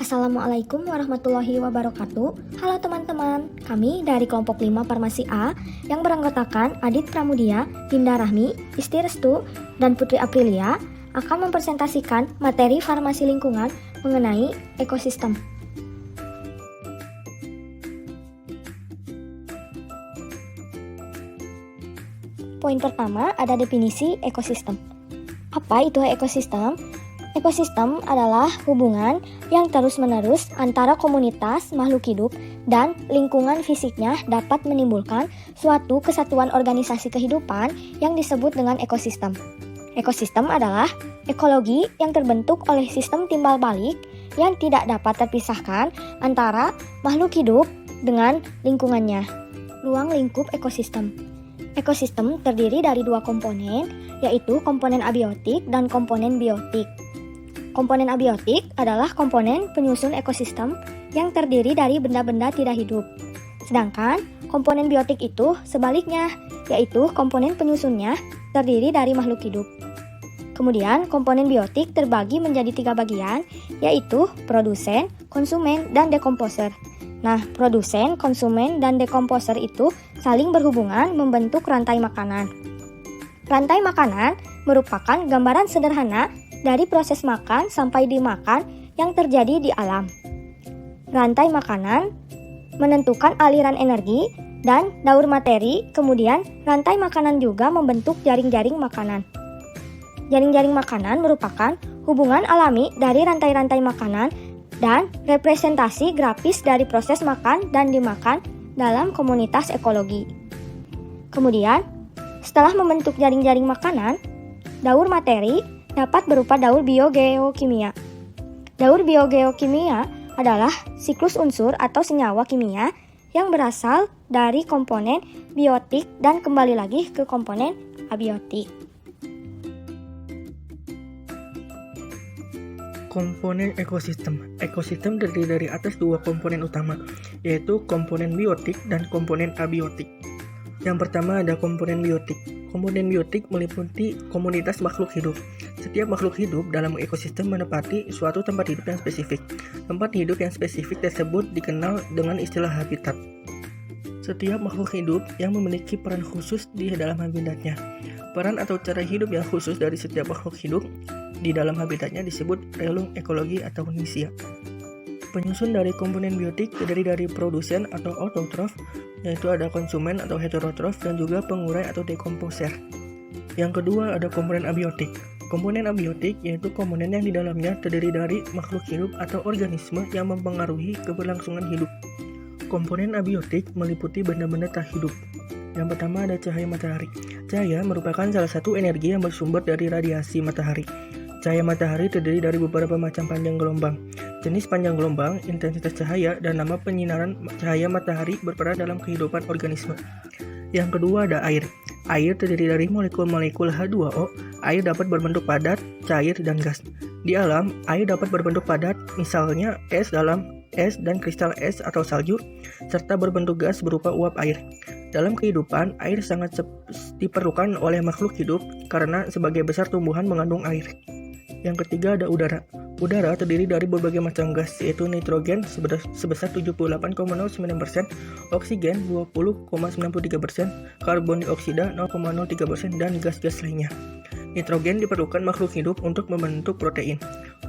Assalamualaikum warahmatullahi wabarakatuh. Halo teman-teman, kami dari kelompok 5 Farmasi A yang beranggotakan Adit Pramudia, Dinda Rahmi, Isti Restu, dan Putri Aprilia akan mempresentasikan materi farmasi lingkungan mengenai ekosistem. Poin pertama ada definisi ekosistem. Apa itu ekosistem? Ekosistem adalah hubungan yang terus-menerus antara komunitas makhluk hidup dan lingkungan fisiknya dapat menimbulkan suatu kesatuan organisasi kehidupan yang disebut dengan ekosistem. Ekosistem adalah ekologi yang terbentuk oleh sistem timbal balik yang tidak dapat terpisahkan antara makhluk hidup dengan lingkungannya. Ruang lingkup ekosistem. Ekosistem terdiri dari dua komponen, yaitu komponen abiotik dan komponen biotik. Komponen abiotik adalah komponen penyusun ekosistem yang terdiri dari benda-benda tidak hidup. Sedangkan komponen biotik itu sebaliknya, yaitu komponen penyusunnya terdiri dari makhluk hidup. Kemudian komponen biotik terbagi menjadi 3 bagian, yaitu produsen, konsumen, dan dekomposer. Nah, produsen, konsumen, dan dekomposer itu saling berhubungan membentuk rantai makanan. Rantai makanan merupakan gambaran sederhana dari proses makan sampai dimakan yang terjadi di alam. Rantai makanan menentukan aliran energi dan daur materi, kemudian rantai makanan juga membentuk jaring-jaring makanan. Jaring-jaring makanan merupakan hubungan alami dari rantai-rantai makanan dan representasi grafis dari proses makan dan dimakan dalam komunitas ekologi. Kemudian, setelah membentuk jaring-jaring makanan, daur materi dapat berupa daur biogeokimia. Daur biogeokimia adalah siklus unsur atau senyawa kimia yang berasal dari komponen biotik dan kembali lagi ke komponen abiotik. Komponen ekosistem. Ekosistem terdiri dari atas 2 komponen utama, yaitu komponen biotik dan komponen abiotik. Yang pertama ada komponen biotik. Komponen biotik meliputi komunitas makhluk hidup. Setiap makhluk hidup dalam ekosistem menempati suatu tempat hidup yang spesifik. Tempat hidup yang spesifik tersebut dikenal dengan istilah habitat. Setiap makhluk hidup yang memiliki peran khusus di dalam habitatnya. Peran atau cara hidup yang khusus dari setiap makhluk hidup di dalam habitatnya disebut relung ekologi atau nisia. Penyusun dari komponen biotik terdiri dari produsen atau autotrof, yaitu ada konsumen atau heterotrof, dan juga pengurai atau dekomposer. Yang kedua ada komponen abiotik. Komponen abiotik yaitu komponen yang di dalamnya terdiri dari makhluk hidup atau organisme yang mempengaruhi keberlangsungan hidup. Komponen abiotik meliputi benda-benda tak hidup. Yang pertama ada cahaya matahari. Cahaya merupakan salah satu energi yang bersumber dari radiasi matahari. Cahaya matahari terdiri dari beberapa macam panjang gelombang. Jenis panjang gelombang, intensitas cahaya, dan nama penyinaran cahaya matahari berperan dalam kehidupan organisme. Yang kedua ada air. Air terdiri dari molekul-molekul H2O. Air dapat berbentuk padat, cair, dan gas. Di alam, air dapat berbentuk padat, misalnya es dalam es dan kristal es atau salju, serta berbentuk gas berupa uap air. Dalam kehidupan, air sangat diperlukan oleh makhluk hidup karena sebagai besar tumbuhan mengandung air. Yang ketiga ada udara. Udara terdiri dari berbagai macam gas, yaitu nitrogen sebesar 78,09%, oksigen 20,93%, karbon dioksida 0,03%, dan gas-gas lainnya. Nitrogen diperlukan makhluk hidup untuk membentuk protein.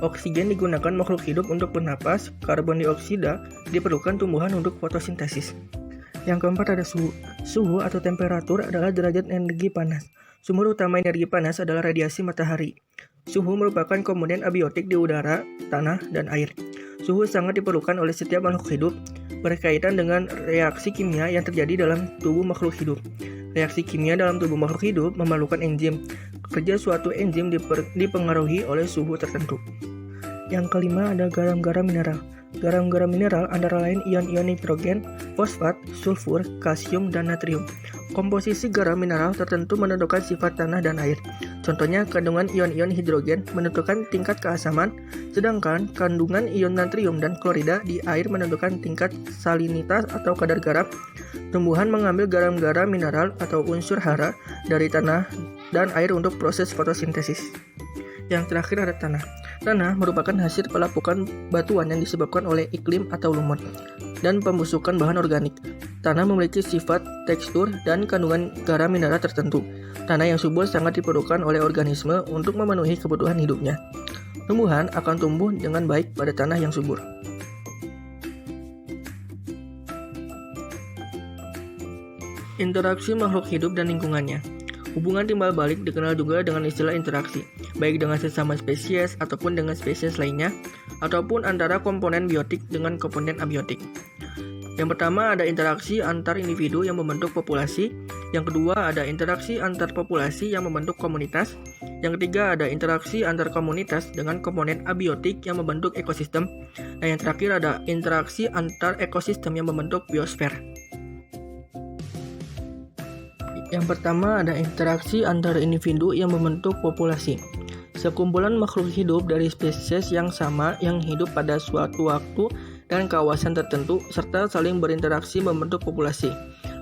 Oksigen digunakan makhluk hidup untuk bernapas, karbon dioksida diperlukan tumbuhan untuk fotosintesis. Yang keempat ada suhu. Suhu atau temperatur adalah derajat energi panas. Sumber utama energi panas adalah radiasi matahari. Suhu merupakan komponen abiotik di udara, tanah, dan air. Suhu sangat diperlukan oleh setiap makhluk hidup, berkaitan dengan reaksi kimia yang terjadi dalam tubuh makhluk hidup. Reaksi kimia dalam tubuh makhluk hidup memerlukan enzim. Kerja suatu enzim dipengaruhi oleh suhu tertentu. Yang kelima ada garam-garam mineral. Garam-garam mineral antara lain ion-ion nitrogen, fosfat, sulfur, kalsium, dan natrium. Komposisi garam mineral tertentu menentukan sifat tanah dan air. Contohnya, kandungan ion-ion hidrogen menentukan tingkat keasaman, sedangkan kandungan ion natrium dan klorida di air menentukan tingkat salinitas atau kadar garam. Tumbuhan mengambil garam-garam mineral atau unsur hara dari tanah dan air untuk proses fotosintesis. Yang terakhir ada tanah. Tanah merupakan hasil pelapukan batuan yang disebabkan oleh iklim atau lumut dan pembusukan bahan organik. Tanah memiliki sifat, tekstur, dan kandungan garam mineral tertentu. Tanah yang subur sangat diperlukan oleh organisme untuk memenuhi kebutuhan hidupnya. Tumbuhan akan tumbuh dengan baik pada tanah yang subur. Interaksi makhluk hidup dan lingkungannya. Hubungan timbal balik dikenal juga dengan istilah interaksi, baik dengan sesama spesies ataupun dengan spesies lainnya, ataupun antara komponen biotik dengan komponen abiotik. Yang pertama ada interaksi antar individu yang membentuk populasi, yang kedua ada interaksi antar populasi yang membentuk komunitas, yang ketiga ada interaksi antar komunitas dengan komponen abiotik yang membentuk ekosistem, dan yang terakhir ada interaksi antar ekosistem yang membentuk biosfer. Yang pertama ada interaksi antar individu yang membentuk populasi. Sekumpulan makhluk hidup dari spesies yang sama yang hidup pada suatu waktu dan kawasan tertentu serta saling berinteraksi membentuk populasi.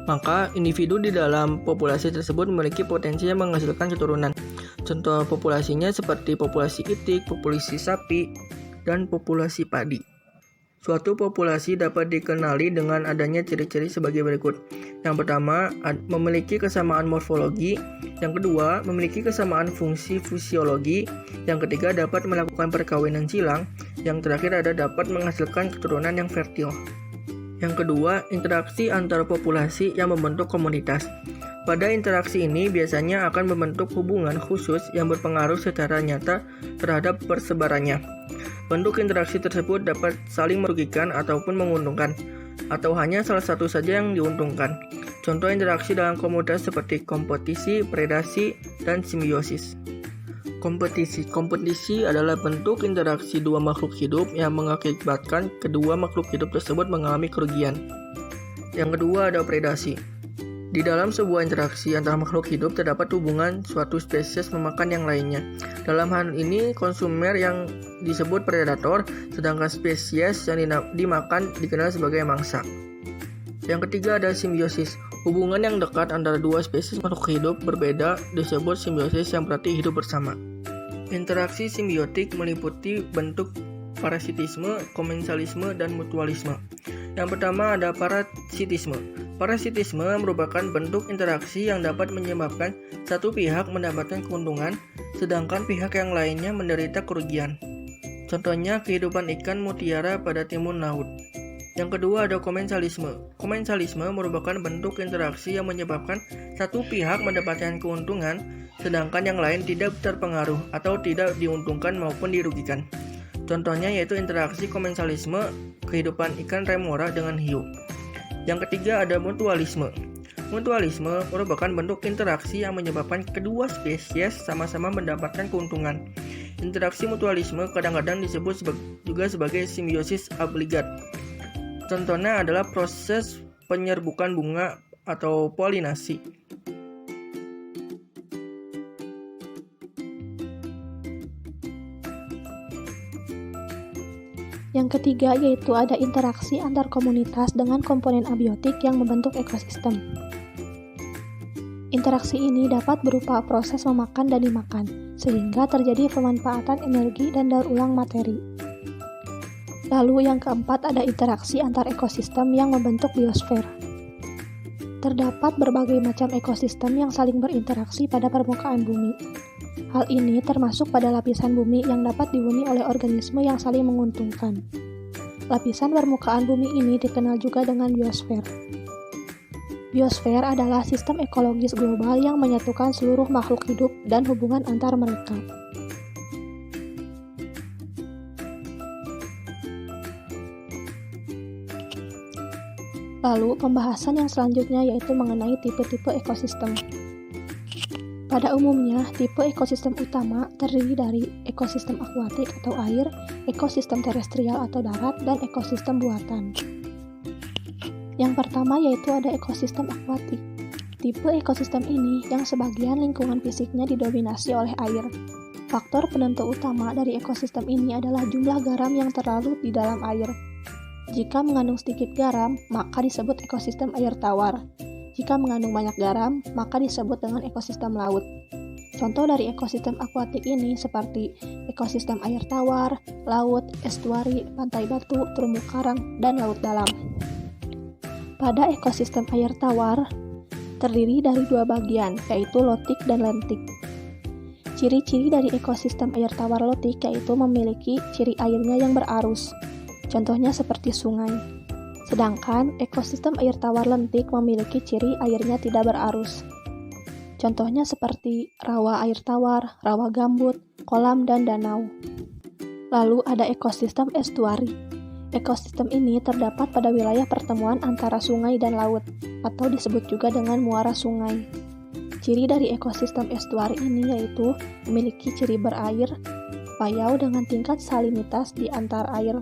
Maka individu di dalam populasi tersebut memiliki potensi yang menghasilkan keturunan. Contoh populasinya seperti populasi itik, populasi sapi, dan populasi padi. Suatu populasi dapat dikenali dengan adanya ciri-ciri sebagai berikut. Yang pertama, memiliki kesamaan morfologi. Yang kedua, memiliki kesamaan fungsi fisiologi. Yang ketiga, dapat melakukan perkawinan silang. Yang terakhir ada dapat menghasilkan keturunan yang fertil. Yang kedua, interaksi antar populasi yang membentuk komunitas. Pada interaksi ini biasanya akan membentuk hubungan khusus yang berpengaruh secara nyata terhadap persebarannya. Bentuk interaksi tersebut dapat saling merugikan ataupun menguntungkan, atau hanya salah satu saja yang diuntungkan. Contoh interaksi dalam komunitas seperti kompetisi, predasi, dan simbiosis. Kompetisi adalah bentuk interaksi dua makhluk hidup yang mengakibatkan kedua makhluk hidup tersebut mengalami kerugian. Yang kedua ada predasi. Di dalam sebuah interaksi antara makhluk hidup terdapat hubungan suatu spesies memakan yang lainnya. Dalam hal ini konsumer yang disebut predator, sedangkan spesies yang dimakan dikenal sebagai mangsa. Yang ketiga ada simbiosis. Hubungan yang dekat antara dua spesies makhluk hidup berbeda disebut simbiosis yang berarti hidup bersama. Interaksi simbiotik meliputi bentuk parasitisme, komensalisme, dan mutualisme. Yang pertama ada parasitisme. Parasitisme merupakan bentuk interaksi yang dapat menyebabkan satu pihak mendapatkan keuntungan, sedangkan pihak yang lainnya menderita kerugian. Contohnya kehidupan ikan mutiara pada timun laut. Yang kedua ada komensalisme. Komensalisme merupakan bentuk interaksi yang menyebabkan satu pihak mendapatkan keuntungan, sedangkan yang lain tidak terpengaruh atau tidak diuntungkan maupun dirugikan. Contohnya yaitu interaksi komensalisme kehidupan ikan remora dengan hiu. Yang ketiga ada mutualisme. Mutualisme merupakan bentuk interaksi yang menyebabkan kedua spesies sama-sama mendapatkan keuntungan. Interaksi mutualisme kadang-kadang disebut juga sebagai simbiosis obligat. Contohnya adalah proses penyerbukan bunga atau polinasi. Yang ketiga yaitu ada interaksi antar komunitas dengan komponen abiotik yang membentuk ekosistem. Interaksi ini dapat berupa proses memakan dan dimakan, sehingga terjadi pemanfaatan energi dan daur ulang materi. Lalu yang keempat ada interaksi antar ekosistem yang membentuk biosfer. Terdapat berbagai macam ekosistem yang saling berinteraksi pada permukaan bumi. Hal ini termasuk pada lapisan bumi yang dapat dihuni oleh organisme yang saling menguntungkan. Lapisan permukaan bumi ini dikenal juga dengan biosfer. Biosfer adalah sistem ekologis global yang menyatukan seluruh makhluk hidup dan hubungan antar mereka. Lalu, pembahasan yang selanjutnya yaitu mengenai tipe-tipe ekosistem. Pada umumnya, tipe ekosistem utama terdiri dari ekosistem akuatik atau air, ekosistem terestrial atau darat, dan ekosistem buatan. Yang pertama yaitu ada ekosistem akuatik. Tipe ekosistem ini yang sebagian lingkungan fisiknya didominasi oleh air. Faktor penentu utama dari ekosistem ini adalah jumlah garam yang terlarut di dalam air. Jika mengandung sedikit garam, maka disebut ekosistem air tawar. Jika mengandung banyak garam, maka disebut dengan ekosistem laut. Contoh dari ekosistem akuatik ini seperti ekosistem air tawar, laut, estuari, pantai batu, terumbu karang, dan laut dalam. Pada ekosistem air tawar, terdiri dari dua bagian, yaitu lotik dan lentik. Ciri-ciri dari ekosistem air tawar lotik yaitu memiliki ciri airnya yang berarus, contohnya seperti sungai. Sedangkan ekosistem air tawar lentik memiliki ciri airnya tidak berarus. Contohnya seperti rawa air tawar, rawa gambut, kolam, dan danau. Lalu ada ekosistem estuari. Ekosistem ini terdapat pada wilayah pertemuan antara sungai dan laut, atau disebut juga dengan muara sungai. Ciri dari ekosistem estuari ini yaitu memiliki ciri berair, payau dengan tingkat salinitas di antara air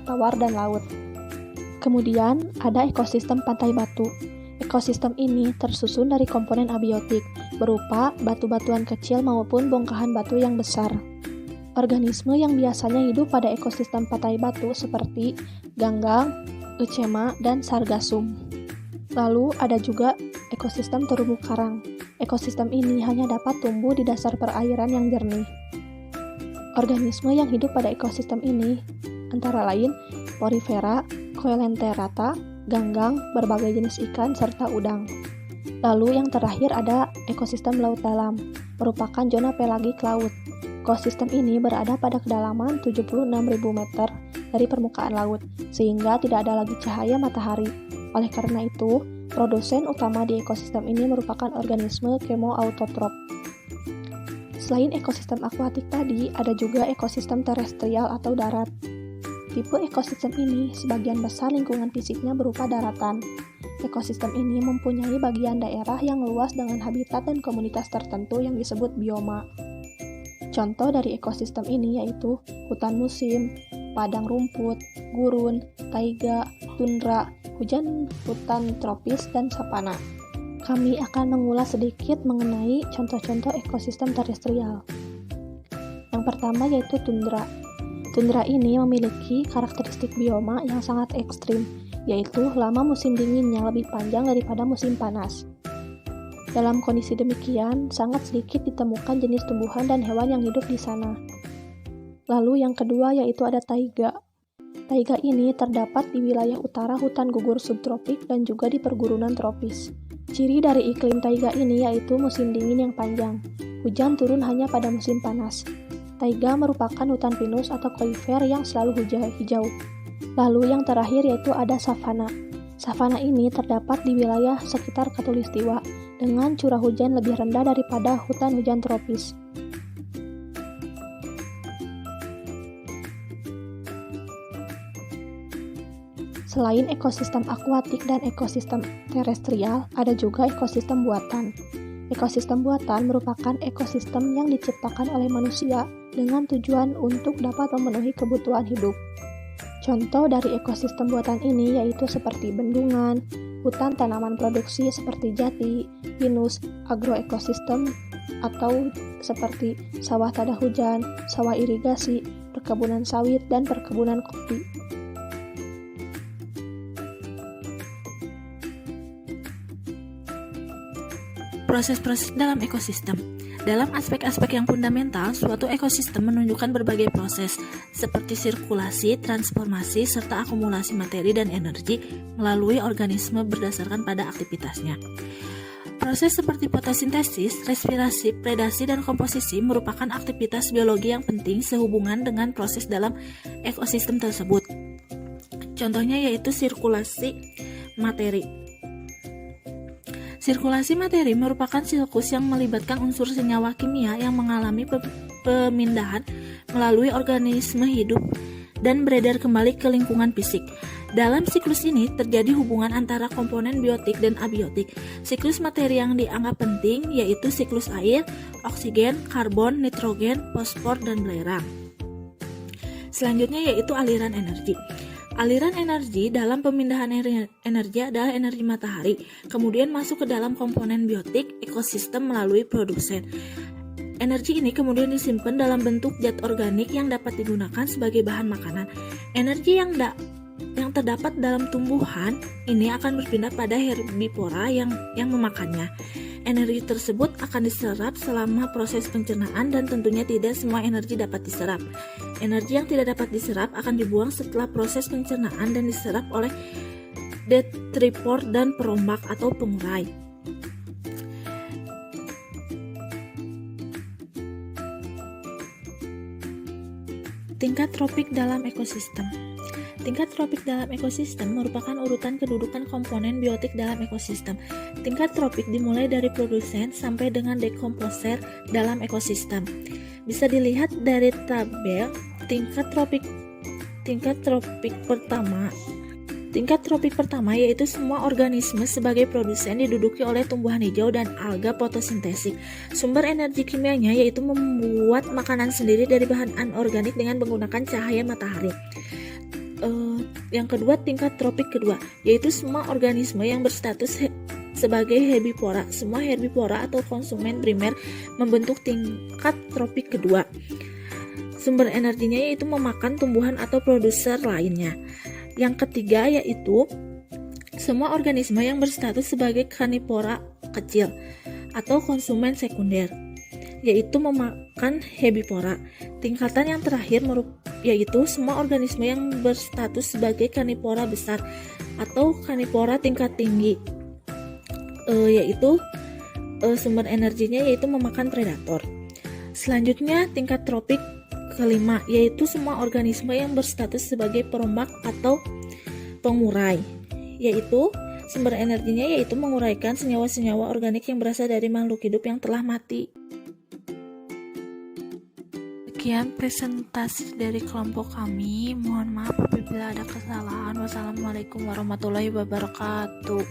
tawar dan laut. Kemudian ada ekosistem pantai batu. Ekosistem ini tersusun dari komponen abiotik, berupa batu-batuan kecil maupun bongkahan batu yang besar. Organisme yang biasanya hidup pada ekosistem pantai batu seperti ganggang, eucema, dan sargassum. Lalu ada juga ekosistem terumbu karang. Ekosistem ini hanya dapat tumbuh di dasar perairan yang jernih. Organisme yang hidup pada ekosistem ini antara lain porifera, coelenterata, ganggang, berbagai jenis ikan, serta udang. Lalu yang terakhir ada ekosistem laut dalam, merupakan zona pelagik laut. Ekosistem ini berada pada kedalaman 76.000 meter dari permukaan laut, sehingga tidak ada lagi cahaya matahari. Oleh karena itu, produsen utama di ekosistem ini merupakan organisme kemoautotrop. Selain ekosistem akuatik tadi, ada juga ekosistem terestrial atau darat. Tipe ekosistem ini sebagian besar lingkungan fisiknya berupa daratan. Ekosistem ini mempunyai bagian daerah yang luas dengan habitat dan komunitas tertentu yang disebut bioma. Contoh dari ekosistem ini yaitu hutan musim, padang rumput, gurun, taiga, tundra, hutan tropis, dan sapana. Kami akan mengulas sedikit mengenai contoh-contoh ekosistem terestrial. Yang pertama yaitu tundra. Tundra ini memiliki karakteristik bioma yang sangat ekstrim, yaitu lama musim dingin yang lebih panjang daripada musim panas. Dalam kondisi demikian, sangat sedikit ditemukan jenis tumbuhan dan hewan yang hidup di sana. Lalu yang kedua yaitu ada taiga. Taiga ini terdapat di wilayah utara hutan gugur subtropik dan juga di pergurunan tropis. Ciri dari iklim taiga ini yaitu musim dingin yang panjang. Hujan turun hanya pada musim panas. Taiga merupakan hutan pinus atau konifer yang selalu hijau. Lalu yang terakhir yaitu ada savana. Savana ini terdapat di wilayah sekitar Khatulistiwa dengan curah hujan lebih rendah daripada hutan hujan tropis. Selain ekosistem akuatik dan ekosistem terestrial, ada juga ekosistem buatan. Ekosistem buatan merupakan ekosistem yang diciptakan oleh manusia dengan tujuan untuk dapat memenuhi kebutuhan hidup. Contoh dari ekosistem buatan ini yaitu seperti bendungan, hutan tanaman produksi seperti jati, pinus, agroekosistem, atau seperti sawah tada hujan, sawah irigasi, perkebunan sawit, dan perkebunan kopi. Proses-proses dalam ekosistem. Dalam aspek-aspek yang fundamental, suatu ekosistem menunjukkan berbagai proses, seperti sirkulasi, transformasi, serta akumulasi materi dan energi melalui organisme berdasarkan pada aktivitasnya. Proses seperti fotosintesis, respirasi, predasi, dan komposisi merupakan aktivitas biologi yang penting sehubungan dengan proses dalam ekosistem tersebut. Contohnya yaitu sirkulasi materi. Sirkulasi materi merupakan siklus yang melibatkan unsur senyawa kimia yang mengalami pemindahan melalui organisme hidup dan beredar kembali ke lingkungan fisik. Dalam siklus ini terjadi hubungan antara komponen biotik dan abiotik. Siklus materi yang dianggap penting yaitu siklus air, oksigen, karbon, nitrogen, fosfor, dan belerang. Selanjutnya yaitu aliran energi. Aliran energi dalam pemindahan energi adalah energi matahari, kemudian masuk ke dalam komponen biotik ekosistem melalui produsen. Energi ini kemudian disimpan dalam bentuk zat organik yang dapat digunakan sebagai bahan makanan. Energi yang terdapat dalam tumbuhan ini akan berpindah pada herbivora yang memakannya. Energi tersebut akan diserap selama proses pencernaan dan tentunya tidak semua energi dapat diserap. Energi yang tidak dapat diserap akan dibuang setelah proses pencernaan dan diserap oleh detripor dan perombak atau pengurai. Tingkat tropik dalam ekosistem. Tingkat tropik dalam ekosistem merupakan urutan kedudukan komponen biotik dalam ekosistem. Tingkat tropik dimulai dari produsen sampai dengan dekomposer dalam ekosistem. Bisa dilihat dari tabel tingkat tropik pertama. Tingkat tropik pertama yaitu semua organisme sebagai produsen diduduki oleh tumbuhan hijau dan alga fotosintesik. Sumber energi kimianya yaitu membuat makanan sendiri dari bahan anorganik dengan menggunakan cahaya matahari. Yang kedua, tingkat tropik kedua yaitu semua organisme yang berstatus sebagai herbivora. Semua herbivora atau konsumen primer membentuk tingkat tropik kedua. Sumber energinya yaitu memakan tumbuhan atau produser lainnya. Yang ketiga yaitu semua organisme yang berstatus sebagai karnivora kecil atau konsumen sekunder, yaitu memakan herbivora. Tingkatan yang terakhir yaitu semua organisme yang berstatus sebagai karnivora besar atau karnivora tingkat tinggi, yaitu sumber energinya yaitu memakan predator. Selanjutnya tingkat tropik kelima yaitu semua organisme yang berstatus sebagai perombak atau pengurai, yaitu sumber energinya yaitu menguraikan senyawa-senyawa organik yang berasal dari makhluk hidup yang telah mati. Sekian presentasi dari kelompok kami. Mohon maaf apabila ada kesalahan. Wassalamualaikum warahmatullahi wabarakatuh.